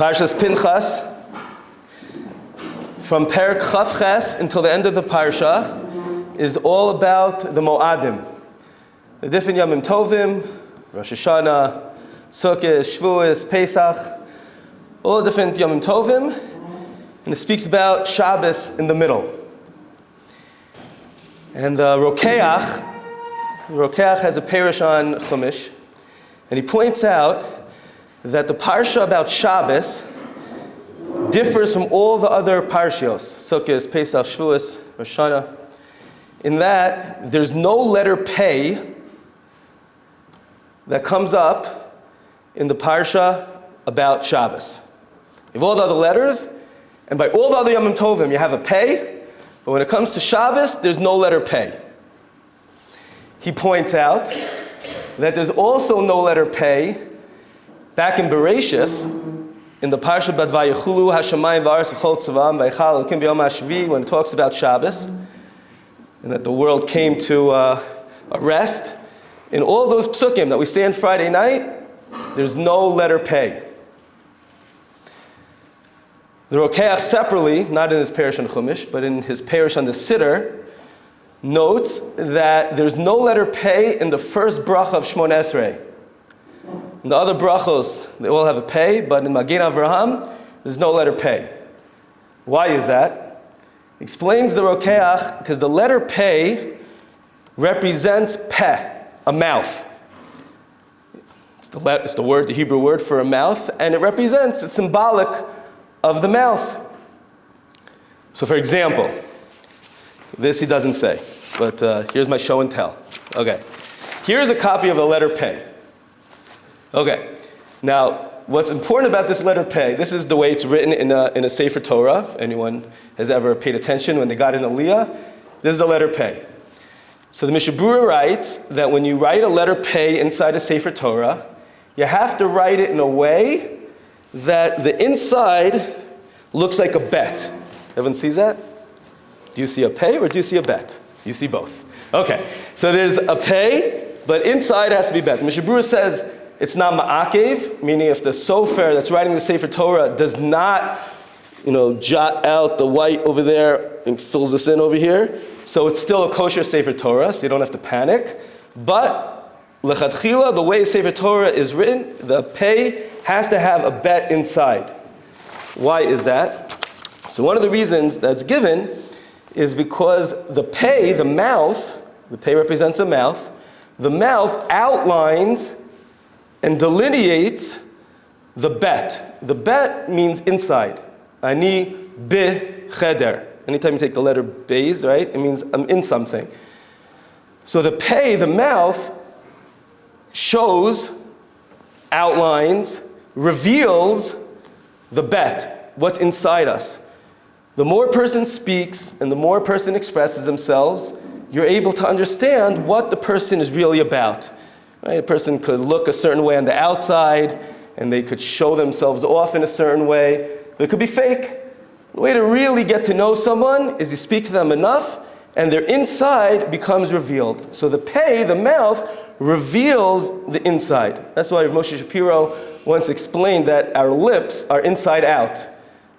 Parshas Pinchas, from Perek Chavches until the end of the Parsha, is all about the Moadim. The different Yamim Tovim, Rosh Hashanah, Sukkot, Shavuos, Pesach, all different Yamim Tovim, and it speaks about Shabbos in the middle. And the Rokeach has a parish on Chumash, and he points out that the parsha about Shabbos differs from all the other parshios, Sukkot, Pesach, Shavuos, Rosh Hashanah, in that there's no letter Pei that comes up in the parsha about Shabbos. You have all the other letters, and by all the other Yamim Tovim you have a Pei, but when it comes to Shabbos, there's no letter Pei. He points out that there's also no letter Pei back in Bereshis, in the Parsha Bad Vayechulu Hashemayim V'aretz V'chol Tzavam V'yichal Elokim B'yom HaShvi, when it talks about Shabbos, and that the world came to a rest. In all those pesukim that we say on Friday night, there's no letter Pei. The Rokeach separately, not in his parish on Chumash, but in his parish on the Siddur, notes that there's no letter Pei in the first bracha of Shmon Esrei. In the other brachos, they all have a Pei, but in Magen Avraham, there's no letter Pei. Why is that? Explains the Rokeach, because the letter Pei represents peh, a mouth. It's the Hebrew word for a mouth, and it's symbolic of the mouth. So for example, this he doesn't say, but here's my show and tell. Okay, here's a copy of the letter Pei. Okay, now what's important about this letter Pei, this is the way it's written in a Sefer Torah. If anyone has ever paid attention when they got in Aliyah, this is the letter Pei. So the Mishabura writes that when you write a letter Pei inside a Sefer Torah, you have to write it in a way that the inside looks like a bet. Everyone sees that? Do you see a Pei or do you see a bet? You see both. Okay, so there's a Pei, but inside has to be bet. The Mishabura says it's not ma'akev, meaning if the sofer that's writing the Sefer Torah does not, jot out the white over there and fills this in over here, so it's still a kosher Sefer Torah, so you don't have to panic. But lechatchila, the way Sefer Torah is written, the Pei has to have a bet inside. Why is that? So one of the reasons that's given is because the Pei, the mouth, the Pei represents a mouth, the mouth outlines and delineates the bet. The bet means inside. Ani be cheder. Anytime you take the letter beis, right, it means I'm in something. So the Pei, the mouth, shows, outlines, reveals the bet, what's inside us. The more a person speaks and the more a person expresses themselves, you're able to understand what the person is really about. Right? A person could look a certain way on the outside, and they could show themselves off in a certain way, but it could be fake. The way to really get to know someone is you speak to them enough, and their inside becomes revealed. So the Pei, the mouth, reveals the inside. That's why Moshe Shapiro once explained that our lips are inside out.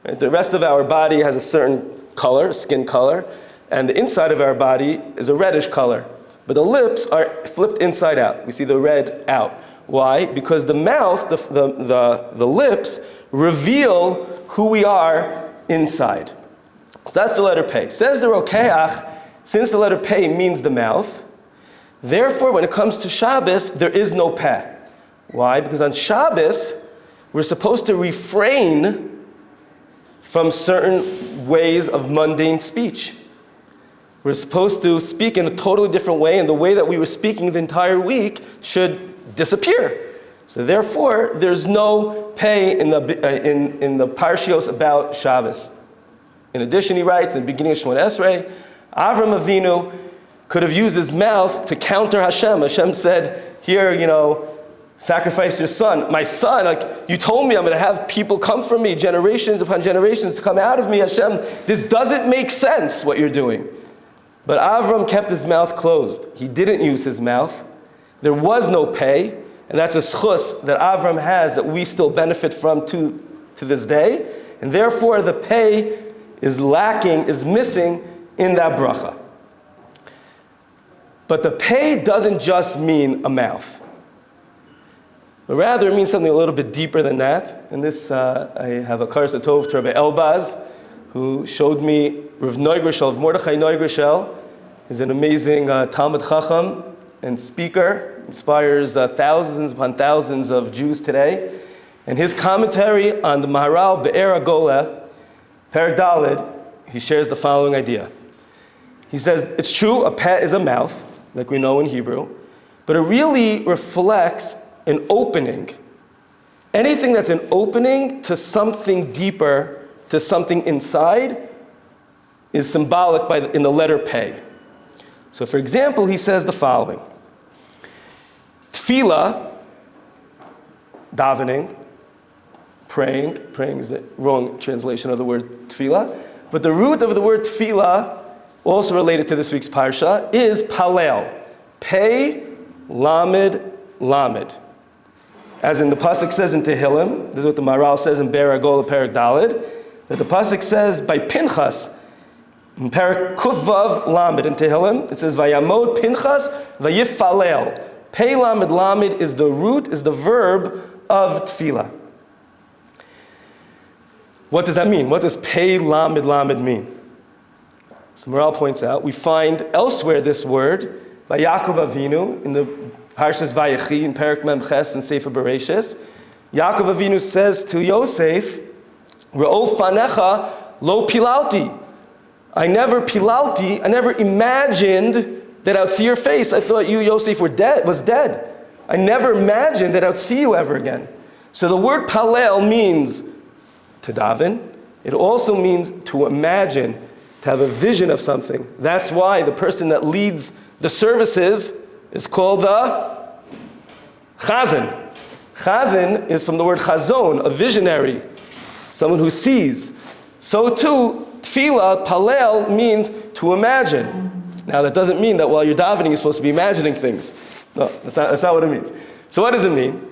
Right? The rest of our body has a certain color, skin color, and the inside of our body is a reddish color. But the lips are flipped inside out. We see the red out. Why? Because the mouth, the lips, reveal who we are inside. So that's the letter Pei. Says the Rokeach, since the letter Pei means the mouth, therefore when it comes to Shabbos, there is no Pei. Why? Because on Shabbos, we're supposed to refrain from certain ways of mundane speech. We're supposed to speak in a totally different way, and the way that we were speaking the entire week should disappear. So therefore, there's no Pei in the parshios about Shabbos. In addition, he writes in the beginning of Shmon Esrei, Avram Avinu could have used his mouth to counter Hashem. Hashem said, here, sacrifice your son. My son, you told me I'm going to have people come from me, generations upon generations to come out of me. Hashem, this doesn't make sense, what you're doing. But Avram kept his mouth closed. He didn't use his mouth. There was no Pei, and that's a schus that Avram has that we still benefit from to to this day, and therefore the pei is lacking, is missing in that bracha. But the pei doesn't just mean a mouth, but rather it means something a little bit deeper than that. And this, I have a Karsa Tov to Rabbi Elbaz, who showed me Rav Noigerchel, of Mordechai Noigerchel. He's an amazing Talmud Chacham and speaker, inspires thousands upon thousands of Jews today. And his commentary on the Maharal Be'er Agola, Perek Daled, he shares the following idea. He says, it's true, a pet is a mouth, like we know in Hebrew, but it really reflects an opening. Anything that's an opening to something deeper, to something inside, is symbolic in the letter pei. So for example, he says the following. Tefillah, davening, praying is the wrong translation of the word tefillah, but the root of the word tefillah, also related to this week's parsha, is palel. Pei, lamed, lamed. As in the pasuk says in Tehillim, this is what the Maharal says in Be'er Agola Perek Daled, that the pasuk says by Pinchas, in Perek Kufvav Lamed in Tehillim, it says Vayamod Pinchas Vayifalel. Pei lamed lamed is the root, is the verb of tefillah. What does that mean? What does pei lamed lamed mean? So Maharal points out, we find elsewhere this word, by Yaakov Avinu, in the Parshas Vayechi, in Perek Mem Ches, and Sefer Bereshis. Yaakov Avinu says to Yosef, Re'ov fanecha lo pilalti. I never imagined that I would see your face. I thought you, Yosef, was dead. I never imagined that I would see you ever again. So the word palel means to daven. It also means to imagine, to have a vision of something. That's why the person that leads the services is called the chazan. Chazan is from the word chazon, a visionary, someone who sees. So too, tefillah, palel, means to imagine. Now that doesn't mean that while you're davening you're supposed to be imagining things. No, that's not what it means. So what does it mean?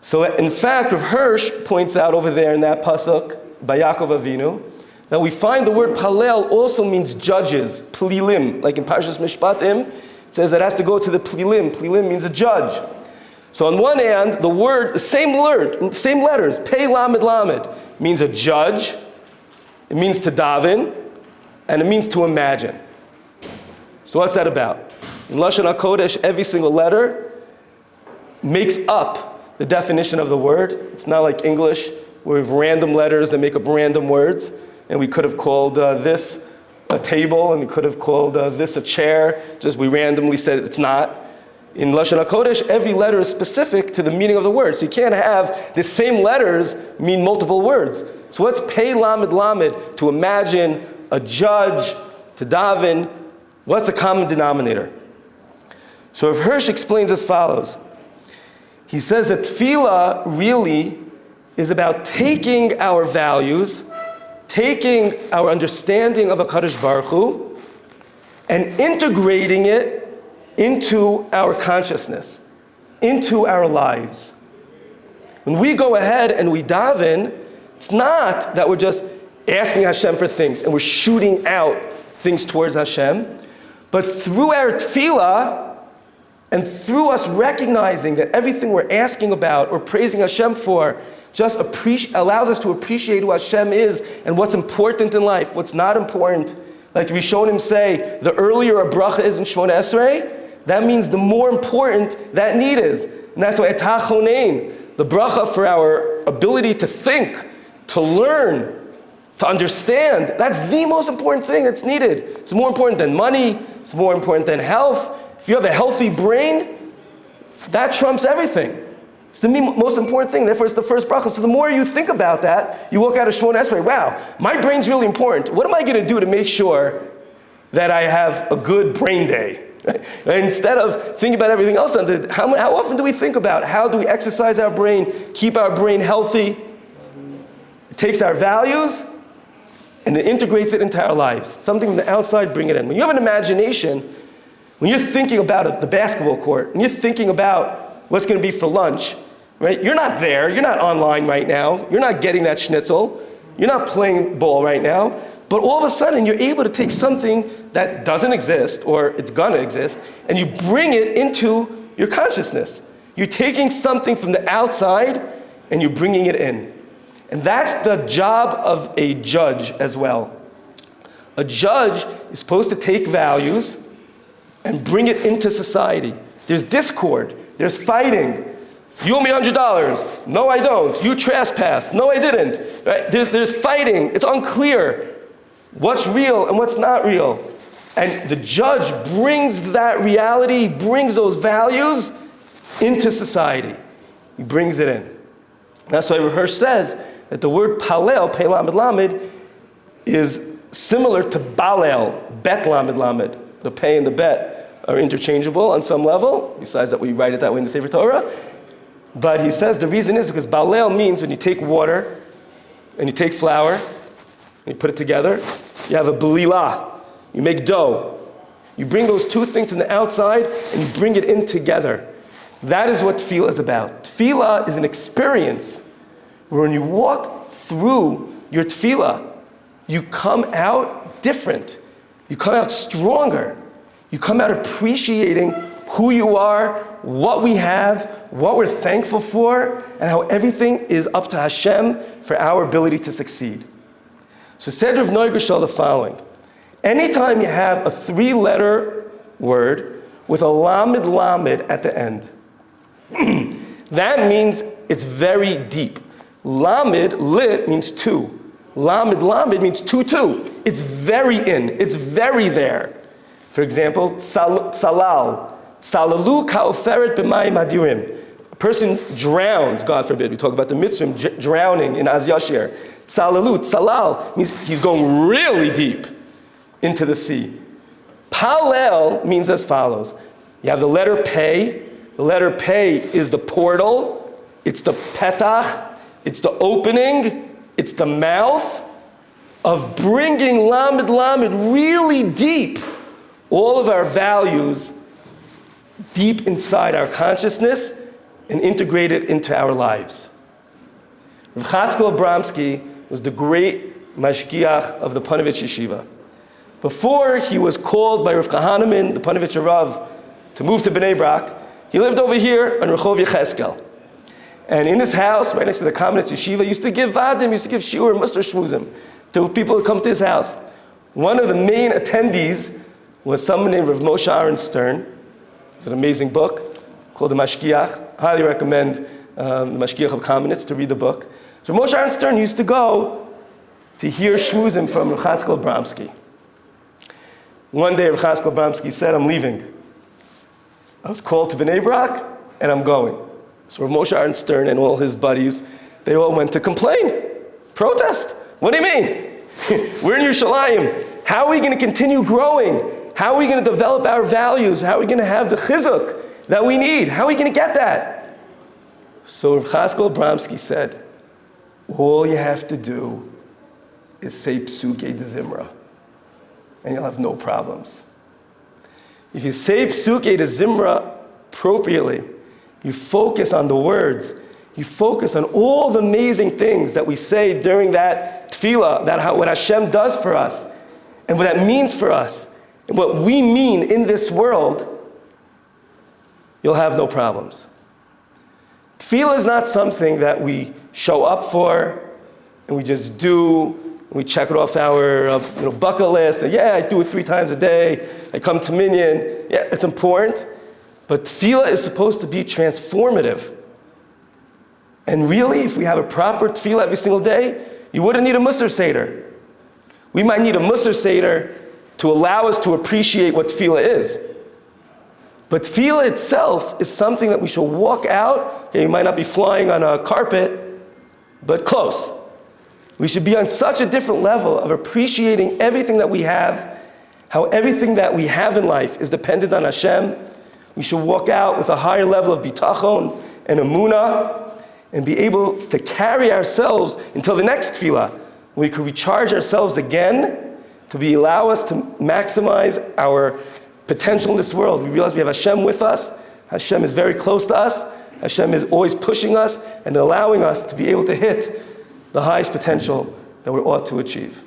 So in fact, Rav Hirsch points out over there in that pasuk by Yaakov Avinu that we find the word palel also means judges, plilim. Like in Parshas Mishpatim, it says it has to go to the plilim. Plilim means a judge. So on one hand, the word, the same letters, pei lamed lamed, means a judge. It means to daven, and it means to imagine. So what's that about? In Lashon HaKodesh, every single letter makes up the definition of the word. It's not like English, where we have random letters that make up random words, and we could have called this a table, and we could have called this a chair, just we randomly said it's not. In Lashon HaKodesh, every letter is specific to the meaning of the word. So you can't have the same letters mean multiple words. So what's pei lamed lamed? To imagine, a judge, to daven. What's the common denominator? So Rav Hirsch explains as follows. He says that tefillah really is about taking our values, taking our understanding of HaKadosh Baruch Hu, and integrating it into our consciousness, into our lives. When we go ahead and we daven, it's not that we're just asking Hashem for things and we're shooting out things towards Hashem, but through our tefillah and through us recognizing that everything we're asking about or praising Hashem for just allows us to appreciate who Hashem is and what's important in life, what's not important. Like Rishonim say, the earlier a bracha is in Shmona Esrei, that means the more important that need is. And that's why etah chonein, the bracha for our ability to think, to learn, to understand, that's the most important thing that's needed. It's more important than money, it's more important than health. If you have a healthy brain, that trumps everything. It's the most important thing, therefore it's the first bracha. So the more you think about that, you walk out of Shmona Esrei, wow, my brain's really important. What am I going to do to make sure that I have a good brain day? Right? Instead of thinking about everything else, how often do we think about how do we exercise our brain, keep our brain healthy? It takes our values and it integrates it into our lives. Something from the outside, bring it in. When you have an imagination, when you're thinking about the basketball court, and you're thinking about what's going to be for lunch, right? You're not there. You're not online right now. You're not getting that schnitzel. You're not playing ball right now. But all of a sudden, you're able to take something that doesn't exist, or it's gonna exist, and you bring it into your consciousness. You're taking something from the outside, and you're bringing it in. And that's the job of a judge as well. A judge is supposed to take values and bring it into society. There's discord, there's fighting. You owe me $100. No, I don't. You trespassed. No, I didn't. Right? There's fighting. It's unclear what's real and what's not real. And the judge brings that reality, brings those values into society. He brings it in. That's why Rav Hirsch says that the word palel, pei lamed lamed, is similar to balel, bet lamed lamed. The pei and the bet are interchangeable on some level, besides that we write it that way in the Sefer Torah. But he says the reason is because balel means when you take water and you take flour and you put it together, you have a belilah. You make dough. You bring those two things from the outside and you bring it in together. That is what tefillah is about. Tefillah is an experience where when you walk through your tefillah, you come out different. You come out stronger. You come out appreciating who you are, what we have, what we're thankful for, and how everything is up to Hashem for our ability to succeed. So said Rav Noigerchel the following: anytime you have a 3-letter word with a lamed lamed at the end, that means it's very deep. Lamed, lit, means two. Lamed, lamed means two. It's very in, it's very there. For example, salal. Salalu ka'oferet b'mayim hadirim. A person drowns, God forbid. We talk about the mitzvah, drowning in Az Yashir. Salalu, salal, means he's going really deep into the sea. Palel means as follows. You have the letter pei. The letter pei is the portal. It's the petach. It's the opening. It's the mouth of bringing lamed lamed really deep. All of our values deep inside our consciousness and integrate it into our lives. Rav Abramsky was the great mashgiach of the Panovich Yeshiva. Before he was called by Rav Kahanaman, the Panovich Rav, to move to Bnei Brak, he lived over here on Rehov Yecheskel. And in his house, right next to the Kamenetz Yeshiva, used to give vadim, used to give shiur, musar shmuzim to people who come to his house. One of the main attendees was someone named Rav Moshe Aaron Stern. It's an amazing book called The Mashgiach. Highly recommend The Mashgiach of Kamenetz to read the book. So Moshe Aaron Stern used to go to hear shmuzim from Rav Abramsky. One day Rav Abramsky said, I'm leaving. I was called to Bnei Brak and I'm going. So Rav Moshe Aaron Stern and all his buddies, they all went to complain, protest. What do you mean? We're in Yerushalayim. How are we going to continue growing? How are we going to develop our values? How are we going to have the chizuk that we need? How are we going to get that? So Rav Abramsky said, all you have to do is say pesukim de Zimra, and you'll have no problems. If you say pesukim de Zimra appropriately, you focus on the words, you focus on all the amazing things that we say during that tefillah, what Hashem does for us, and what that means for us, and what we mean in this world, you'll have no problems. Tefillah is not something that we show up for, and we just do, and we check it off our bucket list, and yeah, I do it 3 times a day, I come to minyan, yeah, it's important, but tefillah is supposed to be transformative. And really, if we have a proper tefillah every single day, you wouldn't need a Musar Seder. We might need a Musar Seder to allow us to appreciate what tefillah is. But tefillah itself is something that we should walk out. Okay, you might not be flying on a carpet, but close. We should be on such a different level of appreciating everything that we have, how everything that we have in life is dependent on Hashem. We should walk out with a higher level of bitachon and emunah, and be able to carry ourselves until the next tefillah, when we can recharge ourselves again to allow us to maximize our potential in this world. We realize we have Hashem with us. Hashem is very close to us. Hashem is always pushing us and allowing us to be able to hit the highest potential that we ought to achieve.